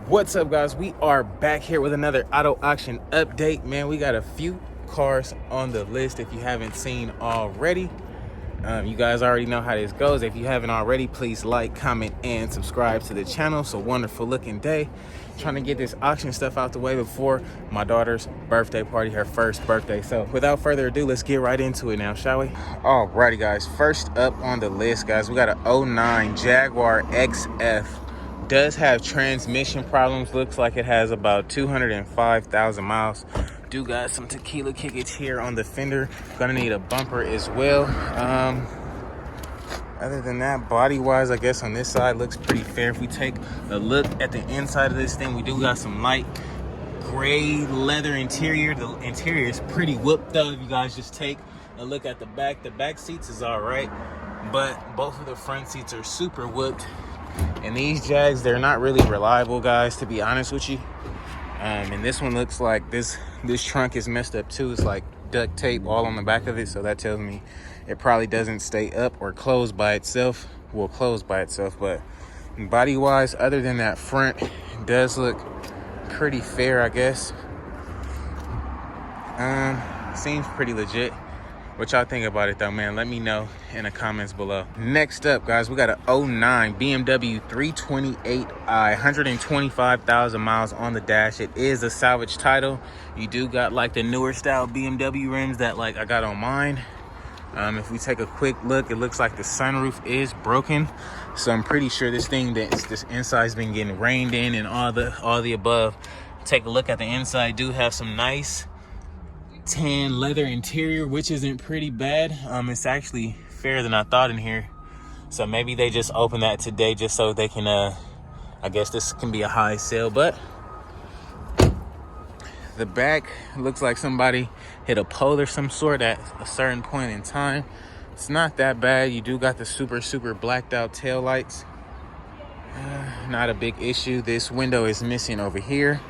What's up, guys? We are back here with another auto auction update. Man, we got a few cars on the list if you haven't seen already. You guys already know how this goes. If you haven't already, please like, comment, and subscribe to the channel. It's a wonderful looking day. Trying to get this auction stuff out the way before my daughter's birthday party, her first birthday. So without further ado, let's get right into it now, shall we? Alrighty, guys. First up on the list, guys, we got an 09 Jaguar XF. Does have transmission problems. Looks like it has about 205,000 miles. Do got some tequila kickage here on the fender. Gonna need a bumper as well. Other than that, body wise, I guess on this side looks pretty fair. If we take a look at the inside of this thing, we do got some light gray leather interior. The interior is pretty whooped up. If you guys just take a look at the back seats is all right, but both of the front seats are super whooped. And these Jags, they're not really reliable, guys, to be honest with you. And this one looks like this trunk is messed up too. It's like duct tape all on the back of it, so that tells me it probably doesn't stay up or close by itself. Will close by itself, but body wise, other than that front, it does look pretty fair, I guess. Seems pretty legit. What y'all think about it though, man? Let me know in the comments below. Next up, guys, we got a 09 BMW 328i, 125,000 miles on the dash. It is a salvage title. You do got like the newer style BMW rims that like I got on mine. If we take a quick look, it looks like the sunroof is broken. So I'm pretty sure this inside's been getting rained in and all the above. Take a look at the inside. Do have some nice tan leather interior, which isn't pretty bad. It's actually fairer than I thought in here, so maybe they just opened that today just so they can I guess this can be a high sale. But the back looks like somebody hit a pole or some sort at a certain point in time. It's not that bad. You do got the super blacked out tail lights. Not a big issue. This window is missing over here,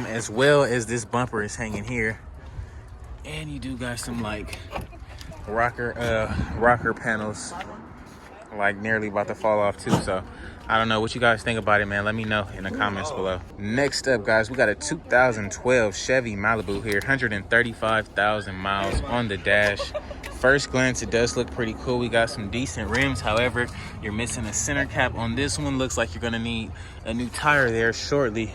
as well as this bumper is hanging here. And you do got some like rocker panels like nearly about to fall off too. So I don't know what you guys think about it, man. Let me know in the comments below. Next up, guys, we got a 2012 Chevy Malibu here, 135,000 miles on the dash. First glance, it does look pretty cool. We got some decent rims. However, you're missing a center cap on this one. Looks like you're gonna need a new tire there shortly.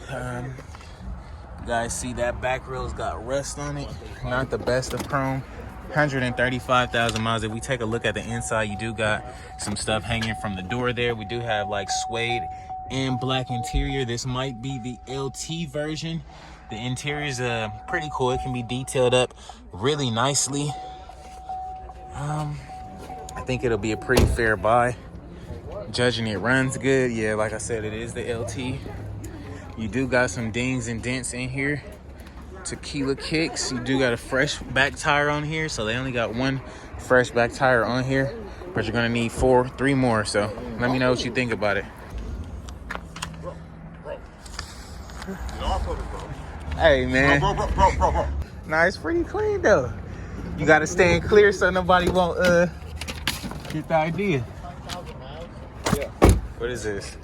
You guys see that back rail's got rust on it. Not the best of chrome. 135,000 miles. If we take a look at the inside, you do got some stuff hanging from the door there. We do have like suede and black interior. This might be the LT version. The interior is pretty cool. It can be detailed up really nicely. I think it'll be a pretty fair buy. Judging it runs good. Yeah, like I said, it is the LT. You do got some dings and dents in here. Tequila kicks. You do got a fresh back tire on here, so they only got one fresh back tire on here, but you're gonna need three more. So let me know what you think about it. Hey, man. Nah, it's pretty clean though. You gotta stand clear so nobody won't get the idea. What is this?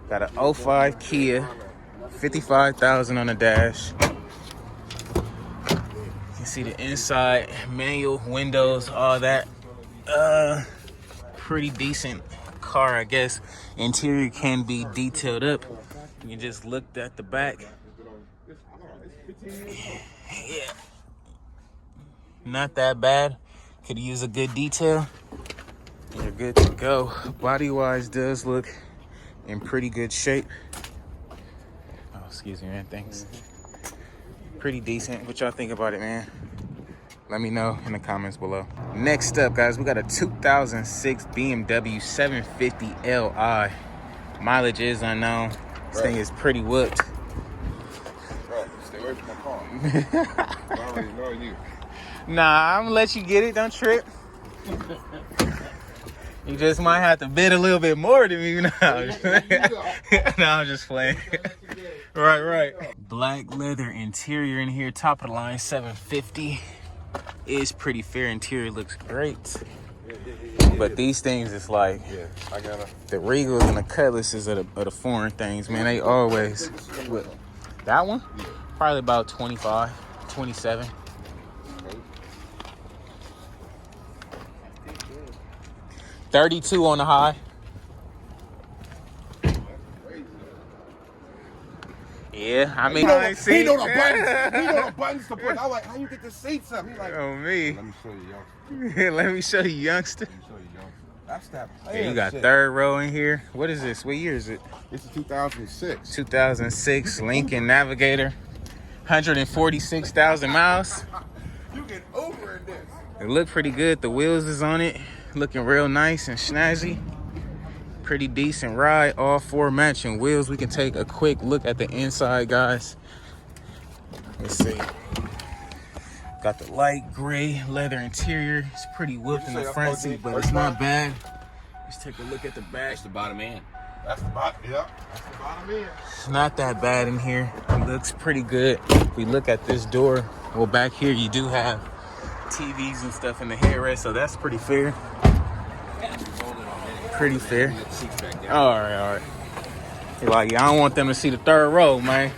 Got an 05 Kia, 55,000 on the dash. You can see the inside, manual windows, all that. Pretty decent car, I guess. Interior can be detailed up. You just looked at the back. Yeah, not that bad. Could use a good detail. You're good to go. Body wise does look in pretty good shape. Oh, excuse me, man. Thanks. Pretty decent. What y'all think about it, man? Let me know in the comments below. Next up, guys, we got a 2006 BMW 750 Li. Mileage is unknown. This thing is pretty whooped. Bro, stay away from my car. I already know you. Nah, I'm gonna let you get it. Don't trip. You just might have to bid a little bit more than me now. No, I'm just playing. Right. Black leather interior in here, top of the line, 750. Is pretty fair. Interior looks great. But these things, it's like I got the Regals and the Cutlasses are the foreign things, man. They always. That one? Yeah. Probably about 25, 27. 32 on the high. Yeah, I mean, he know the buttons. He know the buttons to push. I like, how you get the seats up? He like, oh me. Let me show you, youngster. Let me show you, youngster. Let me show you, youngster. That's that. Yeah, you got third row in here. What is this? What year is it? This is 2006. 2006 Lincoln Navigator, 146,000 miles. You get over in this. It looked pretty good. The wheels is on it, looking real nice and snazzy. Pretty decent ride. All 4 matching wheels. We can take a quick look at the inside, guys. Let's see. Got the light gray leather interior. It's pretty whooped in the front seat, but it's not bad. Let's take a look at the back. That's the bottom end. That's the bottom. Yeah, that's the bottom end. It's not that bad in here. It looks pretty good. If we look at this door, well, back here you do have TVs and stuff in the headrest, so that's pretty fair. Pretty fair. All right. You're like, yeah, I don't want them to see the third row, man.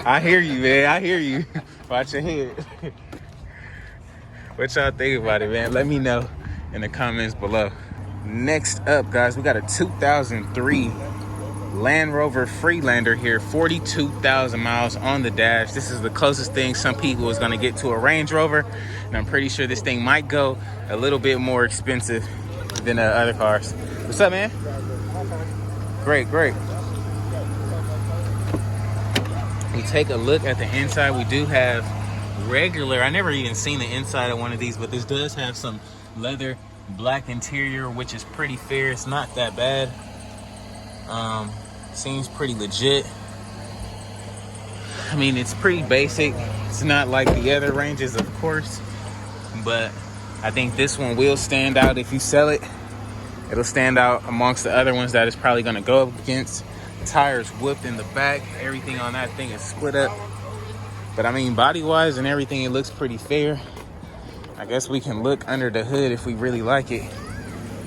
I hear you, man. I hear you. Watch your head. What y'all think about it, man? Let me know in the comments below. Next up, guys, we got a 2003 Land Rover Freelander here, 42,000 miles on the dash. This is the closest thing some people is gonna get to a Range Rover, and I'm pretty sure this thing might go a little bit more expensive than other cars. What's up, man? Great. We take a look at the inside. We do have regular, I never even seen the inside of one of these, but this does have some leather black interior, which is pretty fair. It's not that bad. Seems pretty legit. I mean, it's pretty basic. It's not like the other Ranges, of course, but I think this one will stand out. If you sell it, it'll stand out amongst the other ones that it's probably going to go up against. Tires whooped in the back. Everything on that thing is split up. But I mean, body-wise and everything, it looks pretty fair. I guess we can look under the hood if we really like it.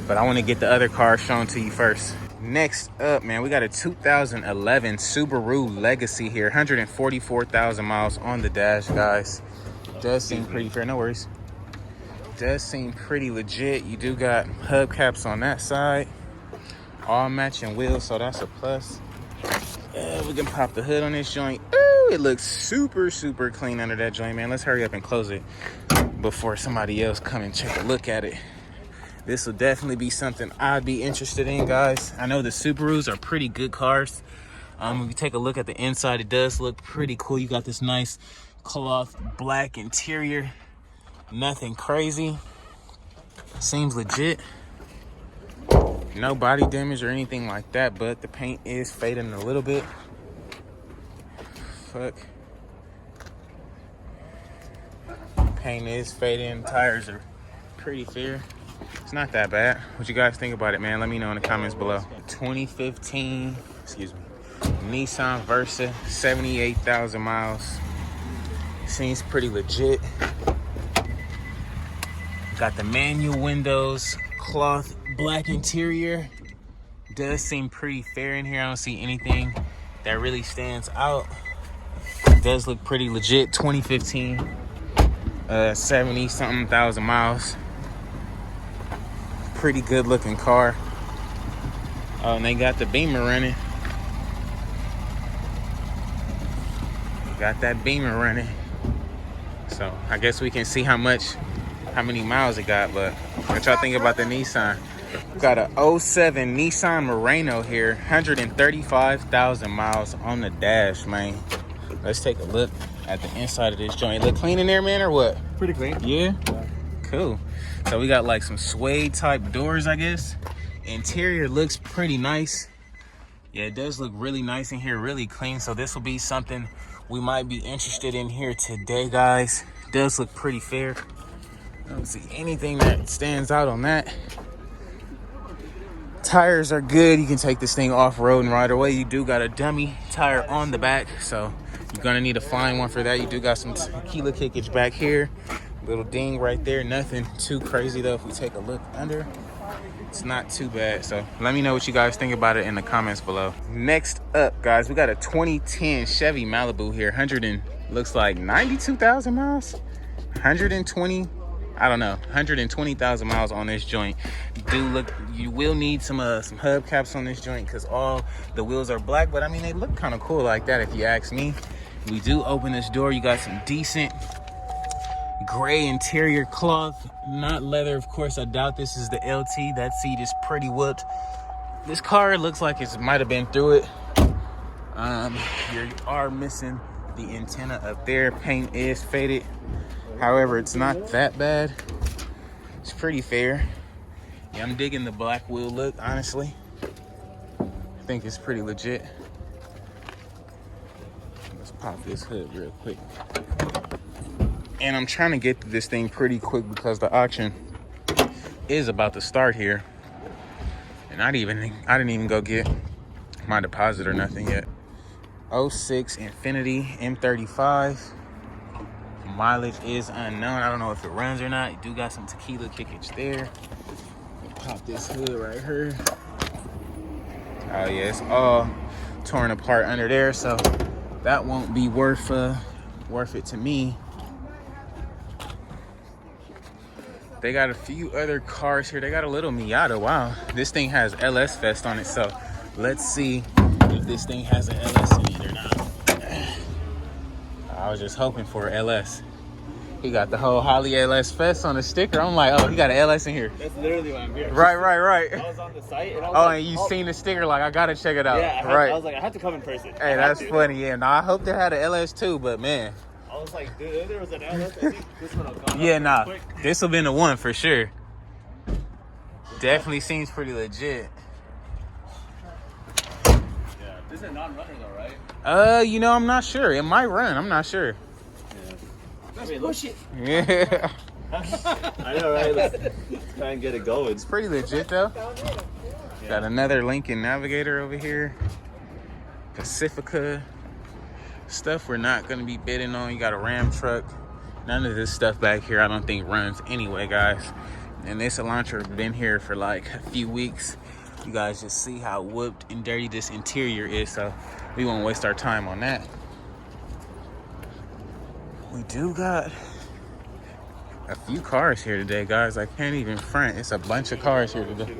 But I want to get the other car shown to you first. Next up, man, we got a 2011 Subaru Legacy here. 144,000 miles on the dash, guys. Does seem pretty fair. No worries. Does seem pretty legit. You do got hubcaps on that side. All matching wheels, so that's a plus. We can pop the hood on this joint. Ooh, it looks super clean under that joint, man. Let's hurry up and close it before somebody else come and check a look at it. This will definitely be something I'd be interested in, guys. I know the Subarus are pretty good cars. If you take a look at the inside, it does look pretty cool. You got this nice cloth black interior. Nothing crazy. Seems legit. No body damage or anything like that, but the paint is fading a little bit. Fuck. Paint is fading. Tires are pretty fair. It's not that bad. What you guys think about it, man? Let me know in the comments below. 2015, Nissan Versa, 78,000 miles. Seems pretty legit. Got the manual windows, cloth black interior. Does seem pretty fair in here. I don't see anything that really stands out. Does look pretty legit. 2015, 70 something thousand miles. Pretty good looking car. Oh, and they got the Beamer running. Got that Beamer running. So I guess we can see how many miles it got. But what y'all think about the Nissan? Got a 07 Nissan Murano here, 135,000 miles on the dash, man. Let's take a look at the inside of this joint. Look clean in there, man, or what? Pretty clean. Yeah? Cool. So we got like some suede type doors, I guess. Interior looks pretty nice. Yeah, it does look really nice in here, really clean. So this will be something we might be interested in here today, guys. It does look pretty fair. I don't see anything that stands out on that. Tires are good. You can take this thing off-road and ride away. You do got a dummy tire on the back, so you're gonna need to find one for that. You do got some keyless kickage back here. Little ding right there. Nothing too crazy though. If we take a look under, it's not too bad. So let me know what you guys think about it in the comments below. Next up, guys, we got a 2010 Chevy Malibu here. Looks like 92,000 miles. 120, I don't know, 120,000 miles on this joint. You will need some hubcaps on this joint because all the wheels are black, but I mean, they look kind of cool like that if you ask me. We do open this door. You got some decent gray interior cloth, not leather, of course. I doubt this is the LT. That seat is pretty whooped. This car looks like it might have been through it. You are missing the antenna up there. Paint is faded. However, it's not that bad. It's pretty fair. Yeah, I'm digging the black wheel look, honestly. I think it's pretty legit. Let's pop this hood real quick. And I'm trying to get this thing pretty quick because the auction is about to start here. And I didn't even go get my deposit or nothing yet. 06 Infinity M35. Mileage is unknown. I don't know if it runs or not. You do got some tequila kickage there. Pop this hood right here. Oh yeah, it's all torn apart under there, so that won't be worth it to me. They got a few other cars here. They got a little Miata. Wow, this thing has LS Fest on it, so let's see if this thing has an LS in it or not. I was just hoping for LS. He got the whole Holly LS Fest on the sticker. I'm like, oh, he got an LS in here. That's literally why I'm here. Right. I was on the site and I was and you seen the sticker, like, I gotta check it out. Yeah, I was like, I have to come in person. Hey, that's funny. Yeah, no, I hope they had an LS too, but man. I was like, dude, if there was an LS, I think this one will gone Yeah, up quick. this will been the one for sure. Definitely seems pretty legit. Yeah, this is a non-runner though, right? I'm not sure. It might run. I'm not sure. Let's push it. Yeah. I know, right? Let's try and get it going. It's pretty legit though. Yeah. Got another Lincoln Navigator over here. Pacifica. Stuff we're not gonna be bidding on. You got a Ram truck. None of this stuff back here I don't think runs anyway, guys. And this Elantra been here for like a few weeks. You guys just see how whooped and dirty this interior is, so we won't waste our time on that. We do got a few cars here today, guys. I can't even front. It's a bunch of cars here today.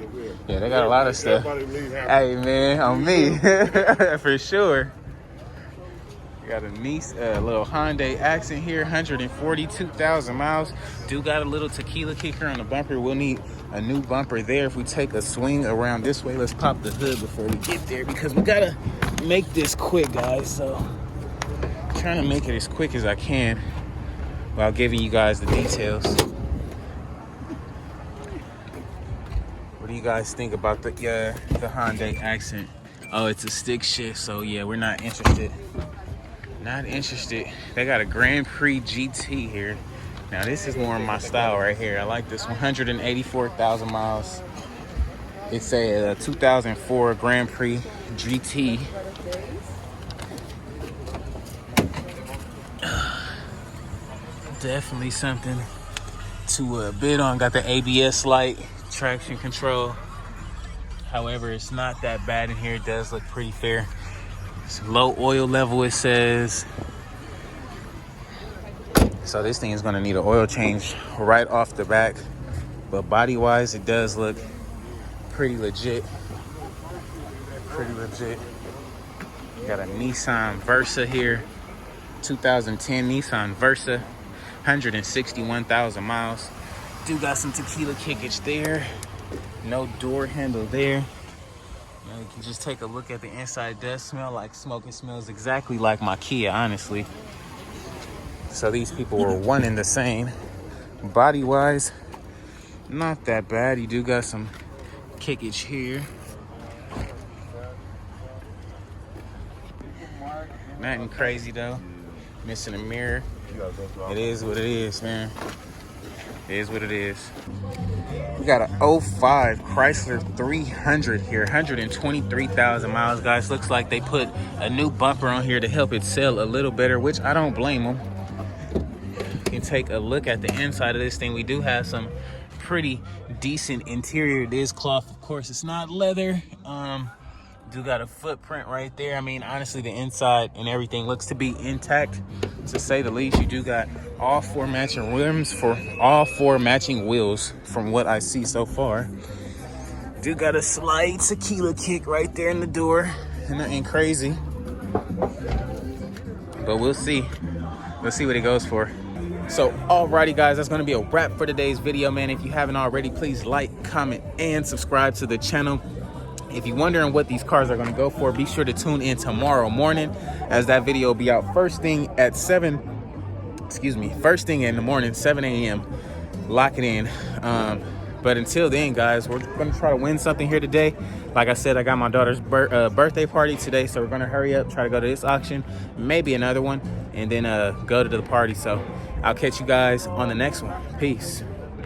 Yeah, they got a lot of stuff. Hey, man, on me. For sure. We got a little Hyundai Accent here, 142,000 miles. Do got a little tequila kicker on the bumper. We'll need a new bumper there. If we take a swing around this way, let's pop the hood before we get there because we gotta make this quick, guys. So I'm trying to make it as quick as I can while giving you guys the details. What do you guys think about the Hyundai Accent? Oh, it's a stick shift, so yeah, we're not interested. Not interested. They got a Grand Prix GT here. Now this is more my style right here. I like this 184,000 miles. It's a 2004 Grand Prix GT. Definitely something to bid on. Got the ABS light, traction control. However, it's not that bad in here. It does look pretty fair. It's low oil level, it says. So this thing is gonna need an oil change right off the back. But body wise, it does look pretty legit. Pretty legit. Got a Nissan Versa here. 2010 Nissan Versa. 161,000 miles. Do got some tequila kickage there. No door handle there. You can just take a look at the inside. It does smell like smoke. It smells exactly like my Kia, honestly. So these people were one and the same. Body wise, not that bad. You do got some kickage here. Nothing crazy though. Missing a mirror. It is what it is, man. It is what it is. We got a 05 Chrysler 300 here, 123,000 miles, guys. Looks like they put a new bumper on here to help it sell a little better, which I don't blame them. can take a look at the inside of this thing. We do have some pretty decent interior. It is cloth, of course. It's not leather. Do got a footprint right there. I mean, honestly, the inside and everything looks to be intact, to say the least. You do got all 4 matching rims for all 4 matching wheels from what I see so far. Do got a slight tequila kick right there in the door. Nothing crazy, but we'll see. Let's see what it goes for. So alrighty guys, that's gonna be a wrap for today's video, man. If you haven't already, please like, comment, and subscribe to the channel. If you're wondering what these cars are going to go for, be sure to tune in tomorrow morning, as that video will be out first thing in the morning, 7 a.m. Lock it in. But until then, guys, we're going to try to win something here today. Like I said, I got my daughter's birthday party today, so we're going to hurry up, try to go to this auction, maybe another one, and then go to the party. So I'll catch you guys on the next one. Peace.